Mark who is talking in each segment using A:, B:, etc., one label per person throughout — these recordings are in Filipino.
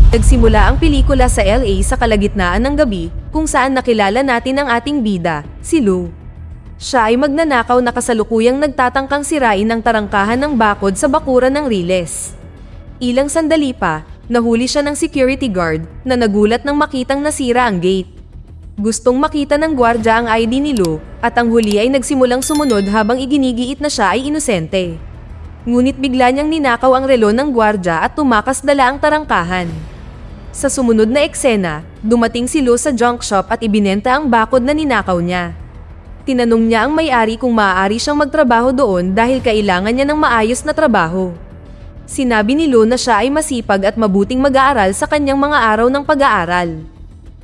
A: Nagsimula ang pelikula sa LA sa kalagitnaan ng gabi, kung saan nakilala natin ang ating bida, si Lou. Siya ay magnanakaw na kasalukuyang nagtatangkang sirain ang tarangkahan ng bakod sa bakuran ng Riles. Ilang sandali pa, nahuli siya ng security guard na nagulat nang makitang nasira ang gate. Gustong makita ng gwardya ang ID ni Lou, at ang huli ay nagsimulang sumunod habang iginigiit na siya ay inosente. Ngunit bigla niyang ninakaw ang relo ng gwardya at tumakas dala ang tarangkahan. Sa sumunod na eksena, dumating si Lou sa junk shop at ibinenta ang bakod na ninakaw niya. Tinanong niya ang may-ari kung maaari siyang magtrabaho doon dahil kailangan niya ng maayos na trabaho. Sinabi ni Lou na siya ay masipag at mabuting mag-aaral sa kanyang mga araw ng pag-aaral.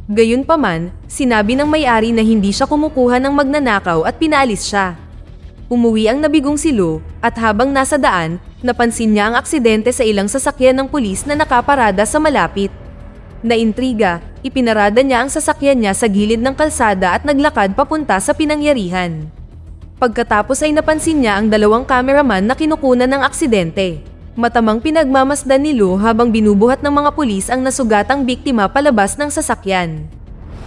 A: Gayunpaman, sinabi ng may-ari na hindi siya kumukuha ng magnanakaw at pinaalis siya. Umuwi ang nabigong si Lou, at habang nasa daan, napansin niya ang aksidente sa ilang sasakyan ng pulis na nakaparada sa malapit. Naintriga, ipinarada niya ang sasakyan niya sa gilid ng kalsada at naglakad papunta sa pinangyarihan. Pagkatapos ay napansin niya ang dalawang cameraman na kinukunan ng aksidente. Matamang pinagmamasdan ni Lou habang binubuhat ng mga pulis ang nasugatang biktima palabas ng sasakyan.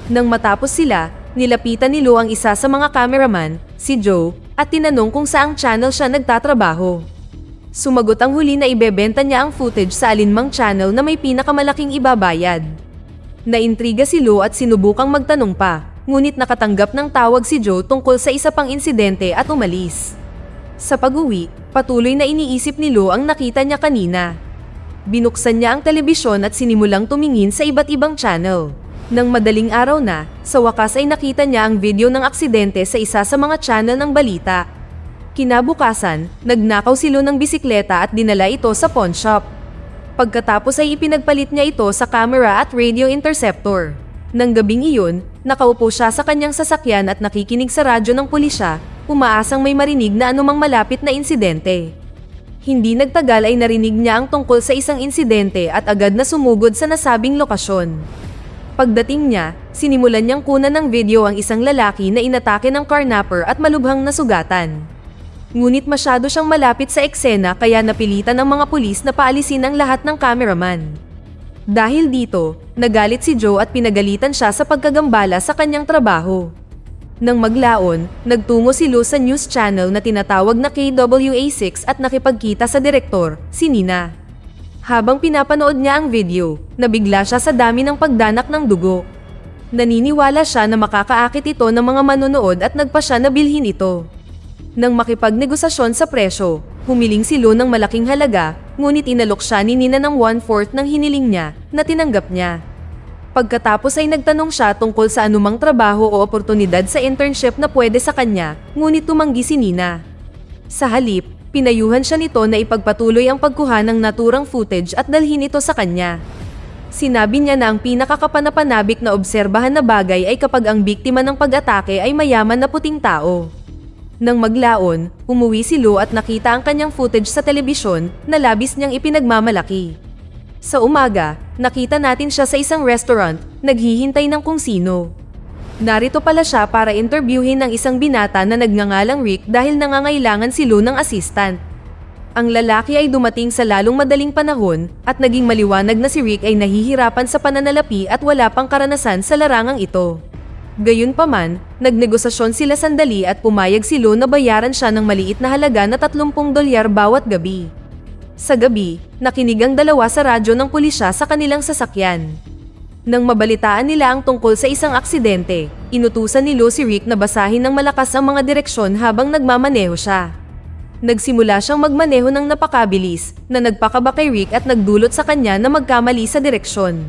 A: Nang matapos sila, nilapitan ni Lou ang isa sa mga cameraman, si Joe, at tinanong kung saang channel siya nagtatrabaho. Sumagot ang huli na ibebenta niya ang footage sa alinmang channel na may pinakamalaking ibabayad. Naintriga si Lou at sinubukang magtanong pa, ngunit nakatanggap ng tawag si Joe tungkol sa isa pang insidente at umalis. Sa pag-uwi, patuloy na iniisip ni Lou ang nakita niya kanina. Binuksan niya ang telebisyon at sinimulang tumingin sa iba't ibang channel. Nang madaling araw na, sa wakas ay nakita niya ang video ng aksidente sa isa sa mga channel ng balita. Kinabukasan, nagnakaw si Lou ng bisikleta at dinala ito sa pawn shop. Pagkatapos ay ipinagpalit niya ito sa camera at radio interceptor. Nang gabing iyon, nakaupo siya sa kanyang sasakyan at nakikinig sa radyo ng pulisya, umaasang may marinig na anumang malapit na insidente. Hindi nagtagal ay narinig niya ang tungkol sa isang insidente at agad na sumugod sa nasabing lokasyon. Pagdating niya, sinimulan niyang kunan ng video ang isang lalaki na inatake ng carnapper at malubhang nasugatan. Ngunit masyado siyang malapit sa eksena kaya napilitan ng mga pulis na paalisin ang lahat ng cameraman. Dahil dito, nagalit si Joe at pinagalitan siya sa pagkagambala sa kanyang trabaho. Nang maglaon, nagtungo si Lou sa news channel na tinatawag na KWA6 at nakipagkita sa direktor, si Nina. Habang pinapanood niya ang video, nabigla siya sa dami ng pagdanak ng dugo. Naniniwala siya na makakaakit ito ng mga manonood at nagpa siya na bilhin ito. Nang makipagnegosasyon sa presyo, humiling si Lou ng malaking halaga, ngunit inalok siya ni Nina ng 1/4 ng hiniling niya, na tinanggap niya. Pagkatapos ay nagtanong siya tungkol sa anumang trabaho o oportunidad sa internship na pwede sa kanya, ngunit tumanggi si Nina. Sa halip, pinayuhan siya nito na ipagpatuloy ang pagkuha ng naturang footage at dalhin ito sa kanya. Sinabi niya na ang pinakakapanapanabik na obserbahan na bagay ay kapag ang biktima ng pag-atake ay mayaman na puting tao. Nang maglaon, umuwi si Lou at nakita ang kanyang footage sa telebisyon na labis niyang ipinagmamalaki. Sa umaga, nakita natin siya sa isang restaurant, naghihintay ng kung sino. Narito pala siya para interviewin ng isang binata na nagngangalang Rick dahil nangangailangan si Lou ng assistant. Ang lalaki ay dumating sa lalong madaling panahon at naging maliwanag na si Rick ay nahihirapan sa pananalapi at wala pang karanasan sa larangang ito. Gayunpaman, nagnegosasyon sila sandali at pumayag si Lou na bayaran siya ng maliit na halaga na $30 bawat gabi. Sa gabi, nakinig ang dalawa sa radyo ng pulisya sa kanilang sasakyan. Nang mabalitaan nila ang tungkol sa isang aksidente, inutusan ni Lou si Rick na basahin ng malakas ang mga direksyon habang nagmamaneho siya. Nagsimula siyang magmaneho ng napakabilis, na nagpakaba kay Rick at nagdulot sa kanya na magkamali sa direksyon.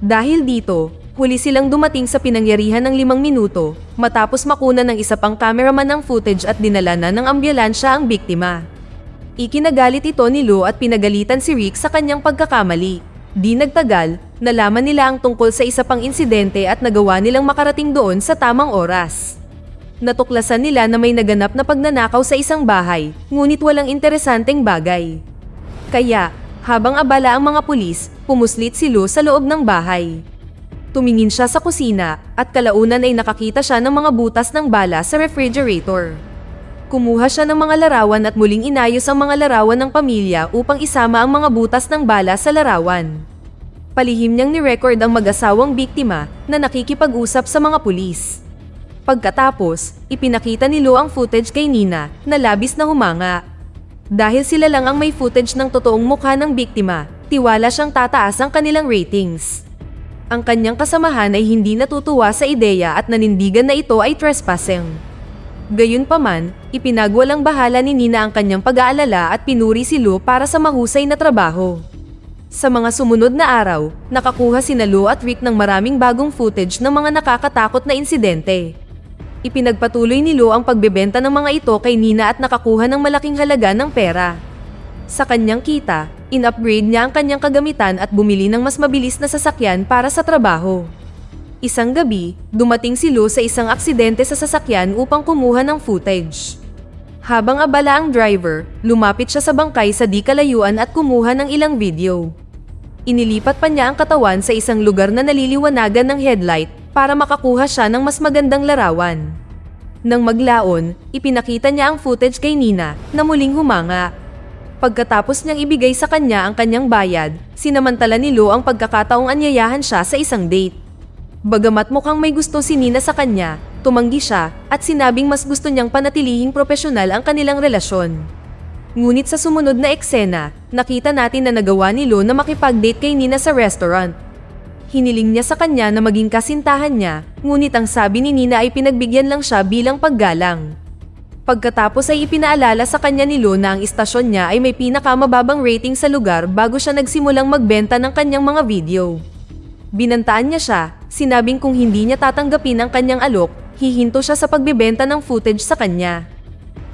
A: Dahil dito, huli silang dumating sa pinangyarihan ng 5 minuto, matapos makunan ng isa pang cameraman ang footage at dinala na ng ambulansya ang biktima. Ikinagalit ito ni Lou at pinagalitan si Rick sa kanyang pagkakamali. Di nagtagal, nalaman nila ang tungkol sa isa pang insidente at nagawa nilang makarating doon sa tamang oras. Natuklasan nila na may naganap na pagnanakaw sa isang bahay, ngunit walang interesanteng bagay. Kaya, habang abala ang mga pulis, pumuslit si Lou sa loob ng bahay. Tumingin siya sa kusina, at kalaunan ay nakakita siya ng mga butas ng bala sa refrigerator. Kumuha siya ng mga larawan at muling inayos ang mga larawan ng pamilya upang isama ang mga butas ng bala sa larawan. Palihim niyang ni-record ang mag-asawang biktima na nakikipag-usap sa mga pulis. Pagkatapos, ipinakita ni Lo ang footage kay Nina na labis na humanga. Dahil sila lang ang may footage ng totoong mukha ng biktima, tiwala siyang tataas ang kanilang ratings. Ang kanyang kasamahan ay hindi natutuwa sa ideya at nanindigan na ito ay trespassing. Gayunpaman, ipinagwalang bahala ni Nina ang kanyang pag-aalala at pinuri si Lo para sa mahusay na trabaho. Sa mga sumunod na araw, nakakuha sina Lo at Rick ng maraming bagong footage ng mga nakakatakot na insidente. Ipinagpatuloy ni Lo ang pagbebenta ng mga ito kay Nina at nakakuha ng malaking halaga ng pera. Sa kanyang kita, in-upgrade niya ang kanyang kagamitan at bumili ng mas mabilis na sasakyan para sa trabaho. Isang gabi, dumating si Lo sa isang aksidente sa sasakyan upang kumuha ng footage. Habang abala ang driver, lumapit siya sa bangkay sa di kalayuan at kumuha ng ilang video. Inilipat pa niya ang katawan sa isang lugar na naliliwanagan ng headlight para makakuha siya ng mas magandang larawan. Nang maglaon, ipinakita niya ang footage kay Nina na muling humanga. Pagkatapos niyang ibigay sa kanya ang kanyang bayad, sinamantala ni Lo ang pagkakataong anyayahan siya sa isang date. Bagamat mukhang may gusto si Nina sa kanya, tumanggi siya at sinabing mas gusto niyang panatilihing propesyonal ang kanilang relasyon. Ngunit sa sumunod na eksena, nakita natin na nagawa ni Lo na makipag-date kay Nina sa restaurant. Hiniling niya sa kanya na maging kasintahan niya, ngunit ang sabi ni Nina ay pinagbigyan lang siya bilang paggalang. Pagkatapos ay ipinaalala sa kanya ni Lo na ang istasyon niya ay may pinakamababang rating sa lugar bago siya nagsimulang magbenta ng kanyang mga video. Binantaan niya siya, sinabing kung hindi niya tatanggapin ang kanyang alok, hihinto siya sa pagbebenta ng footage sa kanya.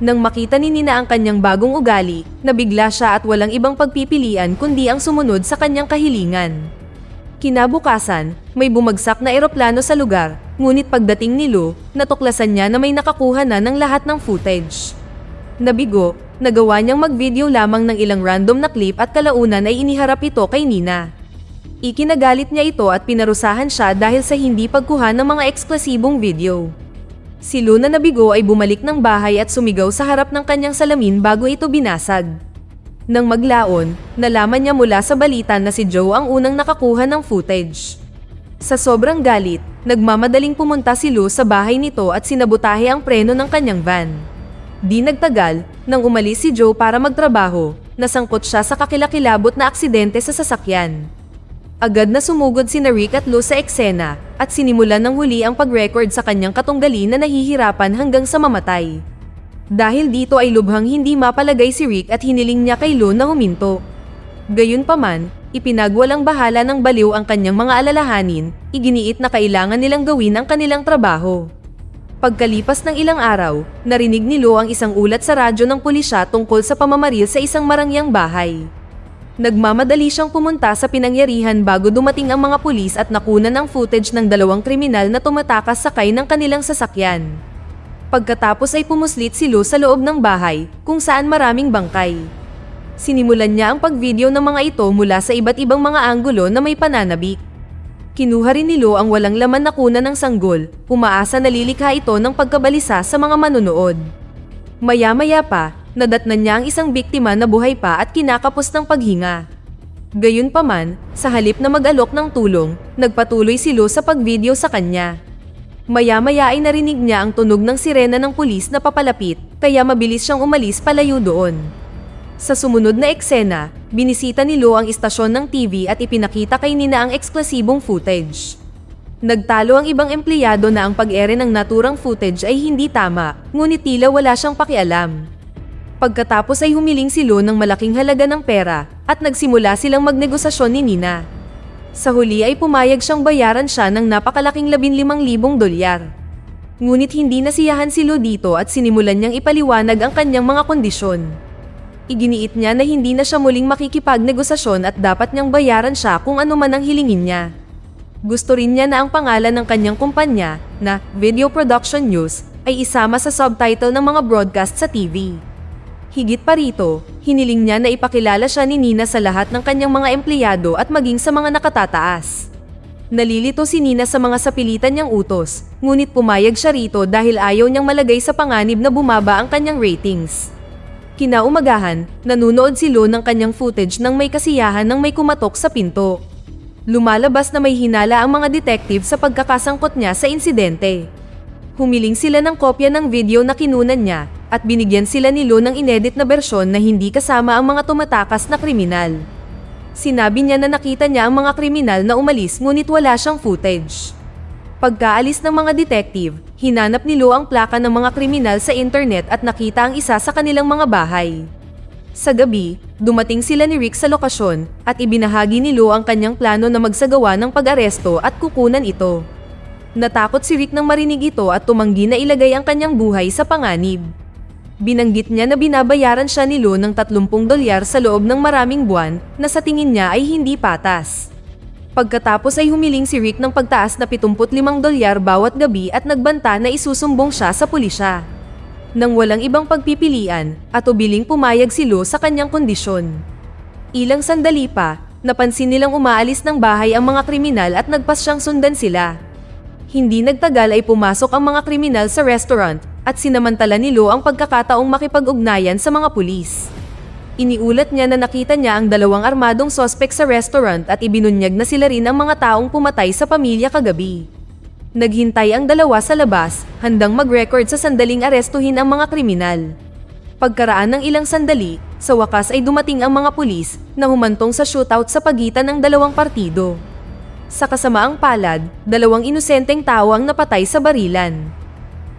A: Nang makita ni Nina ang kanyang bagong ugali, nabigla siya at walang ibang pagpipilian kundi ang sumunod sa kanyang kahilingan. Kinabukasan, may bumagsak na eroplano sa lugar, ngunit pagdating ni Lo, natuklasan niya na may nakakuha na ng lahat ng footage. Nabigo, nagawa niyang mag-video lamang ng ilang random na clip at kalaunan ay iniharap ito kay Nina. Ikinagalit niya ito at pinarusahan siya dahil sa hindi pagkuha ng mga eksklusibong video. Si Lo na nabigo ay bumalik ng bahay at sumigaw sa harap ng kanyang salamin bago ito binasag. Nang maglaon, nalaman niya mula sa balita na si Joe ang unang nakakuha ng footage. Sa sobrang galit, nagmamadaling pumunta si Lo sa bahay nito at sinabutahe ang preno ng kanyang van. Di nagtagal, nang umalis si Joe para magtrabaho, nasangkot siya sa kakilakilabot na aksidente sa sasakyan. Agad na sumugod sina Rick at Lo sa eksena, at sinimulan ng huli ang pag-record sa kanyang katunggali na nahihirapan hanggang sa mamatay. Dahil dito ay lubhang hindi mapalagay si Rick at hiniling niya kay Lo na huminto. Gayunpaman, ipinagwalang bahala ng baliw ang kanyang mga alalahanin, iginiit na kailangan nilang gawin ang kanilang trabaho. Pagkalipas ng ilang araw, narinig ni Lo ang isang ulat sa radyo ng pulisya tungkol sa pamamaril sa isang marangyang bahay. Nagmamadali siyang pumunta sa pinangyarihan bago dumating ang mga pulis at nakunan ang footage ng dalawang kriminal na tumatakas sakay ng kanilang sasakyan. Pagkatapos ay pumuslit si Lo sa loob ng bahay, kung saan maraming bangkay. Sinimulan niya ang pag-video ng mga ito mula sa iba't ibang mga anggulo na may pananabik. Kinuha rin ni Lo ang walang laman na kuna ng sanggol, umaasa na lilikha ito ng pagkabalisa sa mga manunood. Maya-maya pa, nadatnan niya ang isang biktima na buhay pa at kinakapos ng paghinga. Gayunpaman, sa halip na mag-alok ng tulong, nagpatuloy si Lo sa pag-video sa kanya. Maya-maya ay narinig niya ang tunog ng sirena ng pulis na papalapit, kaya mabilis siyang umalis palayo doon. Sa sumunod na eksena, binisita ni Lo ang istasyon ng TV at ipinakita kay Nina ang eksklusibong footage. Nagtalo ang ibang empleyado na ang pag-ere ng naturang footage ay hindi tama, ngunit tila wala siyang pakialam. Pagkatapos ay humiling si Lo ng malaking halaga ng pera, at nagsimula silang magnegosasyon ni Nina. Sa huli ay pumayag siyang bayaran siya ng napakalaking $15,000. Ngunit hindi nasiyahan si Lo dito at sinimulan niyang ipaliwanag ang kanyang mga kondisyon. Iginiit niya na hindi na siya muling makikipagnegosasyon at dapat niyang bayaran siya kung ano man ang hilingin niya. Gusto rin niya na ang pangalan ng kanyang kumpanya, na Video Production News, ay isama sa subtitle ng mga broadcast sa TV. Higit pa rito, hiniling niya na ipakilala siya ni Nina sa lahat ng kanyang mga empleyado at maging sa mga nakatataas. Nalilito si Nina sa mga sapilitan niyang utos, ngunit pumayag siya rito dahil ayaw niyang malagay sa panganib na bumaba ang kanyang ratings. Kinaumagahan, nanunood si Lo ng kanyang footage nang may kasiyahan nang may kumatok sa pinto. Lumalabas na may hinala ang mga detective sa pagkakasangkot niya sa insidente. Humiling sila ng kopya ng video na kinunan niya, at binigyan sila ni Lo ng inedit na bersyon na hindi kasama ang mga tumatakas na kriminal. Sinabi niya na nakita niya ang mga kriminal na umalis ngunit wala siyang footage. Pagkaalis ng mga detective, hinanap ni Lo ang plaka ng mga kriminal sa internet at nakita ang isa sa kanilang mga bahay. Sa gabi, dumating sila ni Rick sa lokasyon at ibinahagi ni Lo ang kanyang plano na magsagawa ng pag-aresto at kukunan ito. Natakot si Rick nang marinig ito at tumanggi na ilagay ang kanyang buhay sa panganib. Binanggit niya na binabayaran siya ni Lo ng $30 sa loob ng maraming buwan na sa tingin niya ay hindi patas. Pagkatapos ay humiling si Rick ng pagtaas na $75 bawat gabi at nagbanta na isusumbong siya sa pulisya. Nang walang ibang pagpipilian, at ubiling pumayag si Lo sa kanyang kondisyon. Ilang sandali pa, napansin nilang umaalis ng bahay ang mga kriminal at nagpas siyang sundan sila. Hindi nagtagal ay pumasok ang mga kriminal sa restaurant at sinamantala ni Lo ang pagkakataong makipag-ugnayan sa mga pulis. Iniulat niya na nakita niya ang 2 armadong sospek sa restaurant at ibinunyag na sila rin ang mga taong pumatay sa pamilya kagabi. Naghintay ang 2 sa labas, handang mag-record sa sandaling arestuhin ang mga kriminal. Pagkaraan ng ilang sandali, sa wakas ay dumating ang mga pulis na humantong sa shootout sa pagitan ng 2 partido. Sa kasamaang palad, 2 inosenteng tao ang napatay sa barilan.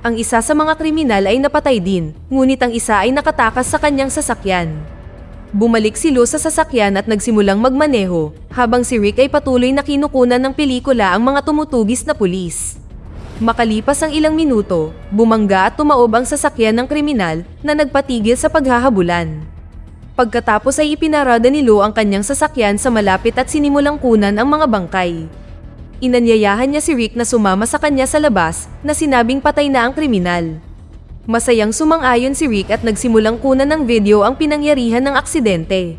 A: Ang isa sa mga kriminal ay napatay din, ngunit ang isa ay nakatakas sa kanyang sasakyan. Bumalik si Lo sa sasakyan at nagsimulang magmaneho, habang si Rick ay patuloy na kinukunan ng pelikula ang mga tumutugis na pulis. Makalipas ang ilang minuto, bumangga at tumaob ang sasakyan ng kriminal na nagpatigil sa paghahabulan. Pagkatapos ay ipinarada ni Lo ang kanyang sasakyan sa malapit at sinimulang kunan ang mga bangkay. Inanyayahan niya si Rick na sumama sa kanya sa labas na sinabing patay na ang kriminal. Masayang sumang-ayon si Rick at nagsimulang kunan ng video ang pinangyarihan ng aksidente.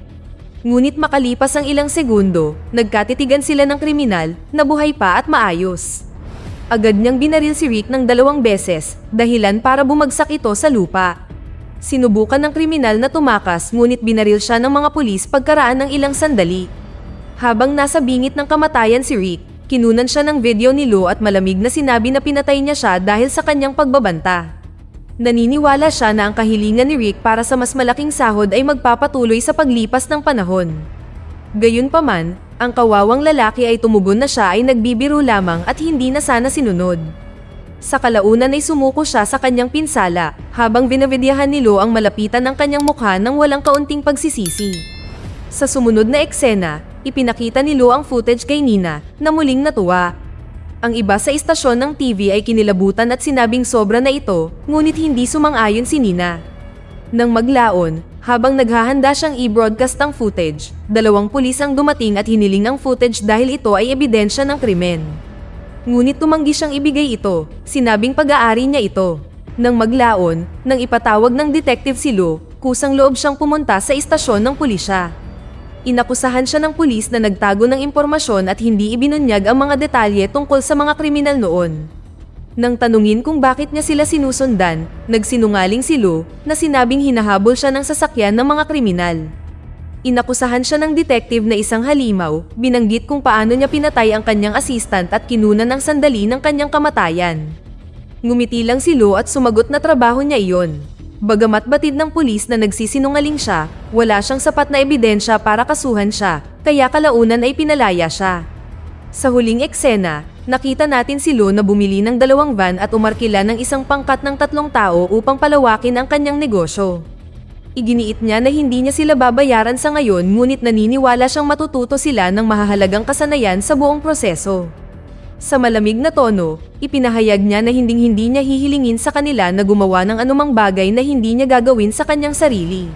A: Ngunit makalipas ang ilang segundo, nagkatitigan sila ng kriminal na buhay pa at maayos. Agad niyang binaril si Rick ng 2 beses, dahilan para bumagsak ito sa lupa. Sinubukan ng kriminal na tumakas ngunit binaril siya ng mga pulis pagkaraan ng ilang sandali. Habang nasa bingit ng kamatayan si Rick, kinunan siya ng video ni Lo at malamig na sinabi na pinatay niya siya dahil sa kanyang pagbabanta. Naniniwala siya na ang kahilingan ni Rick para sa mas malaking sahod ay magpapatuloy sa paglipas ng panahon. Gayunpaman, ang kawawang lalaki ay tumugon na siya ay nagbibiro lamang at hindi na sana sinunod. Sa kalaunan ay sumuko siya sa kanyang pinsala, habang binavidyahan ni Lo ang malapitan ng kanyang mukha ng walang kaunting pagsisisi. Sa sumunod na eksena, ipinakita ni Lo ang footage kay Nina, na muling natuwa. Ang iba sa istasyon ng TV ay kinilabutan at sinabing sobra na ito, ngunit hindi sumang-ayon si Nina. Nang maglaon, habang naghahanda siyang i-broadcast ang footage, 2 pulis ang dumating at hiniling ang footage dahil ito ay ebidensya ng krimen. Ngunit tumanggi siyang ibigay ito, sinabing pag-aari niya ito. Nang maglaon, nang ipatawag ng detective si Lo, kusang loob siyang pumunta sa istasyon ng pulisya. Inakusahan siya ng pulis na nagtago ng impormasyon at hindi ibinunyag ang mga detalye tungkol sa mga kriminal noon. Nang tanungin kung bakit niya sila sinusundan, nagsinungaling si Lo na sinabing hinahabol siya ng sasakyan ng mga kriminal. Inakusahan siya ng detective na isang halimaw, binanggit kung paano niya pinatay ang kanyang assistant at kinunan ng sandali ng kanyang kamatayan. Ngumiti lang si Lo at sumagot na trabaho niya iyon. Bagamat batid ng pulis na nagsisinungaling siya, wala siyang sapat na ebidensya para kasuhan siya, kaya kalaunan ay pinalaya siya. Sa huling eksena, nakita natin si Lo na bumili ng 2 van at umarkila ng isang pangkat ng 3 tao upang palawakin ang kanyang negosyo. Iginiit niya na hindi niya sila babayaran sa ngayon ngunit naniniwala siyang matututo sila ng mahahalagang kasanayan sa buong proseso. Sa malamig na tono, ipinahayag niya na hinding-hindi niya hihilingin sa kanila na gumawa ng anumang bagay na hindi niya gagawin sa kanyang sarili.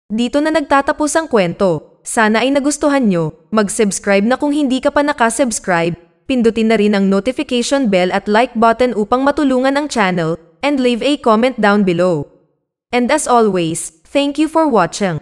A: Dito na nagtatapos ang kwento. Sana ay nagustuhan nyo. Mag-subscribe na kung hindi ka pa nakasubscribe. Pindutin na rin ang notification bell at like button upang matulungan ang channel, and leave a comment down below. And as always, thank you for watching.